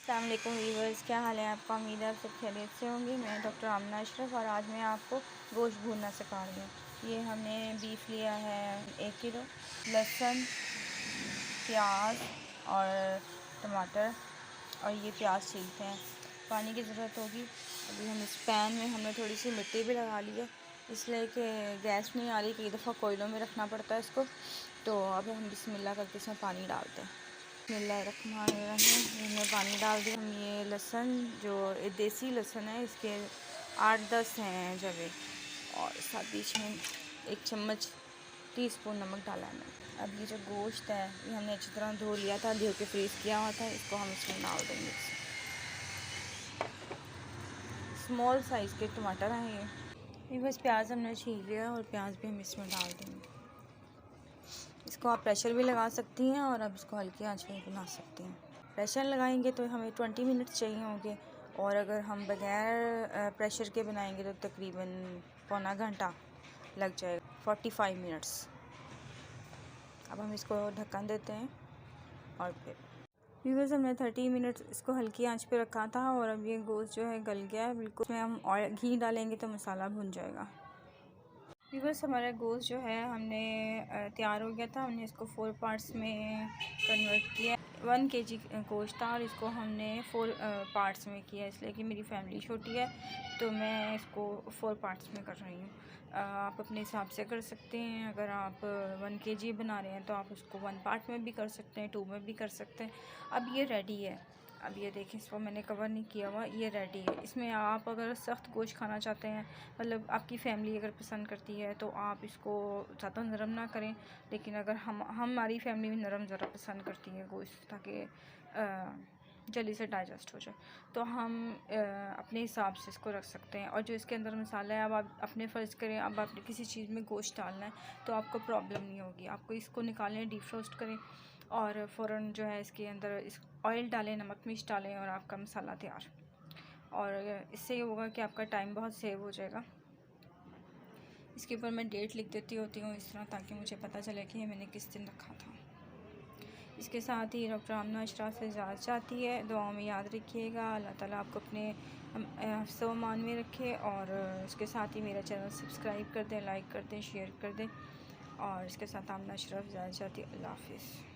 अस्सलाम वालेकुम व्यूअर्स, क्या हाल है आपका। उम्मीद है आप सब खैरियत से होंगे। मैं डॉक्टर आमना अशरफ और आज मैं आपको गोश्त भूनना सिखा रही हूँ। ये हमने बीफ लिया है 1 किलो, लहसुन, प्याज और टमाटर, और ये प्याज छीलते हैं। पानी की ज़रूरत होगी। अभी हम इस पैन में हमने थोड़ी सी मिट्टी भी लगा ली है, इसलिए कि गैस नहीं आ रही, कई दफ़ा कोयलों में रखना पड़ता है इसको। तो अब हम बिस्मिल्लाह करके इसमें पानी डालते हैं। बिस्मिल्लाहिर्रहमानिर्रहीम। हमने पानी डाल दिया। हम ये लहसुन, जो देसी लहसुन है, इसके 8-10 हैं जवे, और साथ ही में 1 चम्मच टीस्पून नमक डाला है मैंने। अब ये जो गोश्त है ये हमने अच्छी तरह धो लिया था, धो के फ्रीज़ किया हुआ था। इसको हम इसमें डाल देंगे। स्मॉल साइज़ के टमाटर हैं ये बस। प्याज हमने छील लिया और प्याज भी हम इसमें डाल देंगे। इसको आप प्रेशर भी लगा सकती हैं और अब इसको हल्की आंच में बना सकती हैं। प्रेशर लगाएंगे तो हमें 20 मिनट चाहिए होंगे, और अगर हम बगैर प्रेशर के बनाएंगे तो तकरीबन पौना घंटा लग जाएगा, 45 मिनट्स। अब हम इसको ढक्कन देते हैं और फिर व्यूअर्स हमने 30 मिनट इसको हल्की आंच पे रखा था, और अब ये गोश्त जो है गल गया है बिल्कुल। इसमें हम ऑयल घी डालेंगे तो मसाला भुन जाएगा। व्यूअर्स हमारा गोश्त जो है हमने तैयार हो गया था। हमने इसको 4 पार्ट्स में कन्वर्ट किया। 1 kg गोश्त था और इसको हमने 4 पार्ट्स में किया, इसलिए कि मेरी फैमिली छोटी है तो मैं इसको 4 पार्ट्स में कर रही हूँ। आप अपने हिसाब से कर सकते हैं। अगर आप 1 kg बना रहे हैं तो आप उसको 1 पार्ट में भी कर सकते हैं, 2 में भी कर सकते हैं। अब ये रेडी है। अब ये देखें, इसको मैंने कवर नहीं किया हुआ, ये रेडी है। इसमें आप अगर सख्त गोश्त खाना चाहते हैं, मतलब आपकी फैमिली अगर पसंद करती है, तो आप इसको ज़्यादा नरम ना करें। लेकिन अगर हमारी फैमिली में नरम ज़रा पसंद करती है गोश्त, ताकि जल्दी से डाइजेस्ट हो जाए, तो हम अपने हिसाब से इसको रख सकते हैं। और जो इसके अंदर मसाला है, अब आप अपने फ़र्ज़ करें, अब आपने किसी चीज़ में गोश्त डालना है तो आपको प्रॉब्लम नहीं होगी। आपको इसको निकालें, डीप रोस्ट करें और फ़ौरन जो है इसके अंदर इस ऑयल डालें, नमक मिर्च डालें और आपका मसाला तैयार। और इससे ये होगा कि आपका टाइम बहुत सेव हो जाएगा। इसके ऊपर मैं डेट लिख देती होती हूँ इस तरह, ताकि मुझे पता चले कि ये मैंने किस दिन रखा था। इसके साथ ही डॉक्टर आमना अशरफ से इजाज़त चाहती है। दुआओं में याद रखिएगा। अल्लाह ताला आपको अपने हिफ्ज़ व अमान में रखे। और इसके साथ ही मेरा चैनल सब्सक्राइब कर दें, लाइक कर दें, शेयर कर दें। और इसके साथ आमना अशरफ इजाज़त चाहती है। अल्लाह हाफ़िज़।